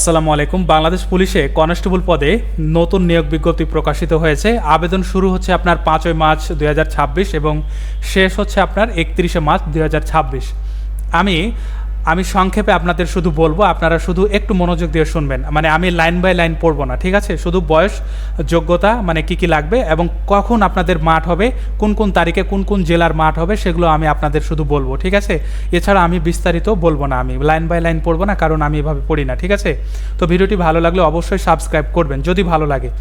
আসসালামু আলাইকুম। বাংলাদেশ পুলিশে কনস্টেবল পদে নতুন নিয়োগ বিজ্ঞপ্তি প্রকাশিত হয়েছে। আবেদন শুরু হচ্ছে আপনার 5ই মার্চ 2026 এবং শেষ হচ্ছে আপনার 31শে মার্চ 2026। আমি সংক্ষেপে আপনাদের শুধু বলবো, আপনারা শুধু একটু মনোযোগ দিয়ে শুনবেন। মানে আমি লাইন বাই লাইন পড়বো না, ঠিক আছে? শুধু বয়স, যোগ্যতা, মানে কি কি লাগবে এবং কখন আপনাদের মাঠ হবে, কোন কোন তারিখে কোন কোন জেলার মাঠ হবে, সেগুলো আমি আপনাদের শুধু বলবো, ঠিক আছে? এছাড়া আমি বিস্তারিত বলবো না, আমি লাইন বাই লাইন পড়বো না, কারণ আমি এভাবে পড়ি না, ঠিক আছে? তো ভিডিওটি ভালো লাগলে অবশ্যই সাবস্ক্রাইব করবেন যদি ভালো লাগে।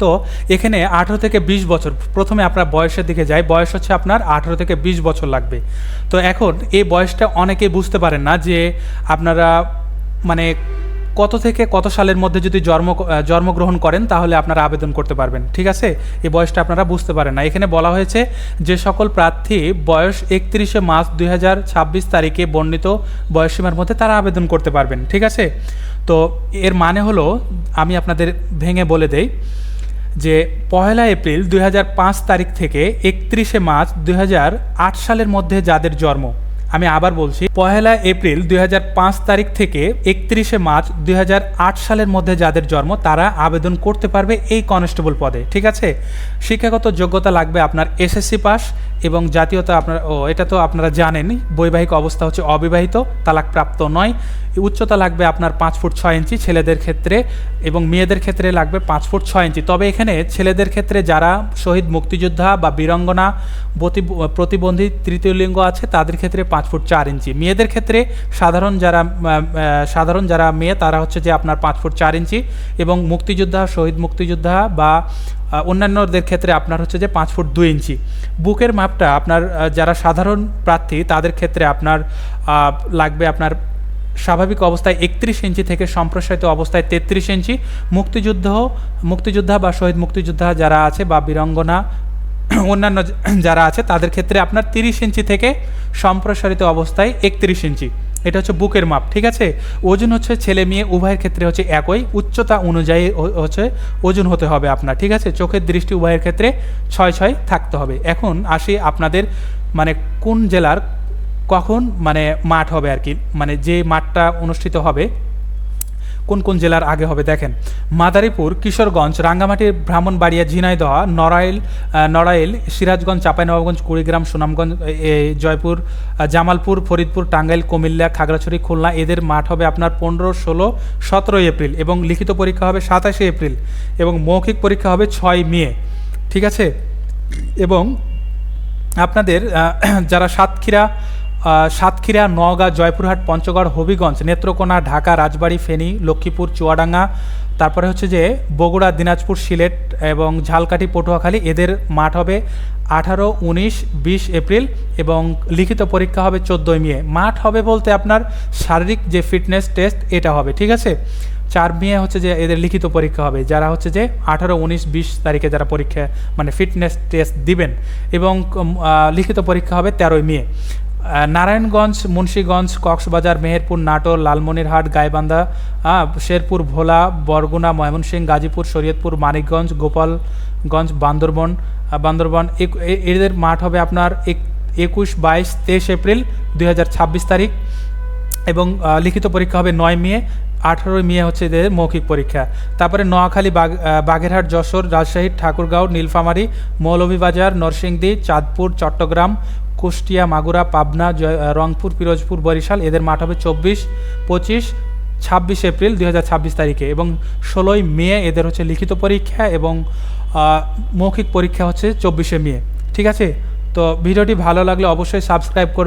তো এখানে 18 থেকে 20 বছর, প্রথমে আপনার বয়সের দিকে যাই। বয়স হচ্ছে আপনার 18 থেকে 20 বছর লাগবে। তো এখন এই বয়সটা অনেকেই বুঝতে পারেন না যে আপনারা মানে কত থেকে কত সালের মধ্যে যদি জন্মগ্রহণ করেন তাহলে আপনারা আবেদন করতে পারবেন, ঠিক আছে? এই বয়সটা আপনারা বুঝতে পারেন না। এখানে বলা হয়েছে যে সকল প্রার্থী বয়স 31শে মার্চ 2026 তারিখে বর্ণিত বয়সসীমার মধ্যে তারা আবেদন করতে পারবেন, ঠিক আছে? তো এর মানে হলো, আমি আপনাদের ভেঙে বলে দেই যে 1 এপ্রিল 2005 তারিখ থেকে 31শে মার্চ 2008 সালের মধ্যে যাদের জন্ম, আমি আবার বলছি, 1 এপ্রিল 2005 তারিখ থেকে 31শে মার্চ 2008 সালের মধ্যে যাদের জন্ম তারা আবেদন করতে পারবে এই কনস্টেবল পদে, ঠিক আছে? শিক্ষাগত যোগ্যতা লাগবে আপনার এসএসসি পাস এবং জাতীয়তা আপনার, এটা তো আপনারা জানেনই, বৈবাহিক অবস্থা হচ্ছে অবিবাহিত, তালাকপ্রাপ্ত নয়। উচ্চতা লাগবে আপনার 5 ফুট 6 ইঞ্চি ছেলেদের ক্ষেত্রে এবং মেয়েদের ক্ষেত্রে লাগবে 5 ফুট 6 ইঞ্চি। তবে এখানে ছেলেদের ক্ষেত্রে যারা শহীদ মুক্তিযোদ্ধা বা বীরাঙ্গনা, প্রতিবন্ধী তৃতীয় লিঙ্গ আছে তাদের ক্ষেত্রে 5 ফুট 4 ইঞ্চি। মেয়েদের ক্ষেত্রে সাধারণ যারা মেয়ে তারা হচ্ছে যে আপনার 5 ফুট 4 ইঞ্চি এবং মুক্তিযোদ্ধা, শহীদ মুক্তিযোদ্ধা বা অন্যান্যদের ক্ষেত্রে আপনার হচ্ছে যে 5 ফুট 2 ইঞ্চি। বুকের মাপটা আপনার যারা সাধারণ প্রার্থী তাদের ক্ষেত্রে আপনার লাগবে আপনার স্বাভাবিক অবস্থায় 31 ইঞ্চি থেকে সম্প্রসারিত অবস্থায় 33 ইঞ্চি। মুক্তিযোদ্ধা বা শহীদ মুক্তিযোদ্ধা যারা আছে বা বীরাঙ্গনা অন্যান্য যারা আছে তাদের ক্ষেত্রে আপনার 30 ইঞ্চি থেকে সম্প্রসারিত অবস্থায় 31 ইঞ্চি। এটা হচ্ছে বুকের মাপ, ঠিক আছে? ওজন হচ্ছে ছেলে মেয়ে উভয়ের ক্ষেত্রে হচ্ছে একই, উচ্চতা অনুযায়ী হচ্ছে ওজন হতে হবে আপনার, ঠিক আছে? চোখের দৃষ্টি উভয়ের ক্ষেত্রে 6 থাকতে হবে। এখন আসি আপনাদের মানে কোন জেলার কখন মানে মাঠ হবে আর কি, মানে যে মাঠটা অনুষ্ঠিত হবে কোন কোন জেলার আগে হবে দেখেন। মাদারীপুর, কিশোরগঞ্জ, রাঙ্গামাটি, ব্রাহ্মণবাড়িয়া, ঝিনাইদহ, নড়াইল, সিরাজগঞ্জ, চাঁপাইনবাবগঞ্জ, কুড়িগ্রাম, সুনামগঞ্জ, জয়পুর, জামালপুর, ফরিদপুর, টাঙ্গাইল, কুমিল্লা, খাগড়াছড়ি, খুলনা, এদের মাঠ হবে আপনার 15, 16, 17 এপ্রিল এবং লিখিত পরীক্ষা হবে 27 এপ্রিল এবং মৌখিক পরীক্ষা হবে 6 মে, ঠিক আছে? এবং আপনাদের যারা সাতক্ষীরা, নওগাঁ, জয়পুরহাট, পঞ্চগড়, হবিগঞ্জ, নেত্রকোনা, ঢাকা, রাজবাড়ী, ফেনী, লক্ষ্মীপুর, চুয়াডাঙ্গা, তারপরে হচ্ছে যে বগুড়া, দিনাজপুর, সিলেট এবং ঝালকাঠি, পটুয়াখালী, এদের মাঠ হবে 18, 19, 20 এপ্রিল এবং লিখিত পরীক্ষা হবে 14 মে। মাঠ হবে বলতে আপনার শারীরিক যে ফিটনেস টেস্ট এটা হবে, ঠিক আছে? 4 মে হচ্ছে যে এদের লিখিত পরীক্ষা হবে, যারা হচ্ছে যে 18, 19, 20 তারিখে যারা পরীক্ষা মানে ফিটনেস টেস্ট দিবেন এবং লিখিত পরীক্ষা হবে 13 মে। নারায়ণগঞ্জ, মুন্সীগঞ্জ, কক্সবাজার, মেহেরপুর, নাটোর, লালমনিরহাট, গাইবান্ধা, শেরপুর, ভোলা, বরগুনা, ময়মনসিংহ, গাজীপুর, শরীয়তপুর, মানিকগঞ্জ, গোপালগঞ্জ, বান্দরবান এদের মাঠ হবে আপনার 21, 22, 23 এপ্রিল 2026 তারিখ এবং লিখিত পরীক্ষা হবে 9 মে। 18 মে হচ্ছে এদের মৌখিক পরীক্ষা। তারপরে নোয়াখালী, বাগেরহাট, যশোর, রাজশাহী, ঠাকুরগাঁও, নীলফামারী, মৌলভীবাজার, নরসিংদী, চাঁদপুর, চট্টগ্রাম, কুষ্টিয়া, মাগুরা, পাবনা, রংপুর, পিরোজপুর, বরিশাল, এদের মাঠ হবে 24, 25, 26 এপ্রিল 2026 তারিখে এবং 16 মে এদের হচ্ছে লিখিত পরীক্ষা এবং মৌখিক পরীক্ষা হচ্ছে 24 মে, ঠিক আছে? তো ভিডিওটি ভালো লাগলে অবশ্যই সাবস্ক্রাইব করবেন।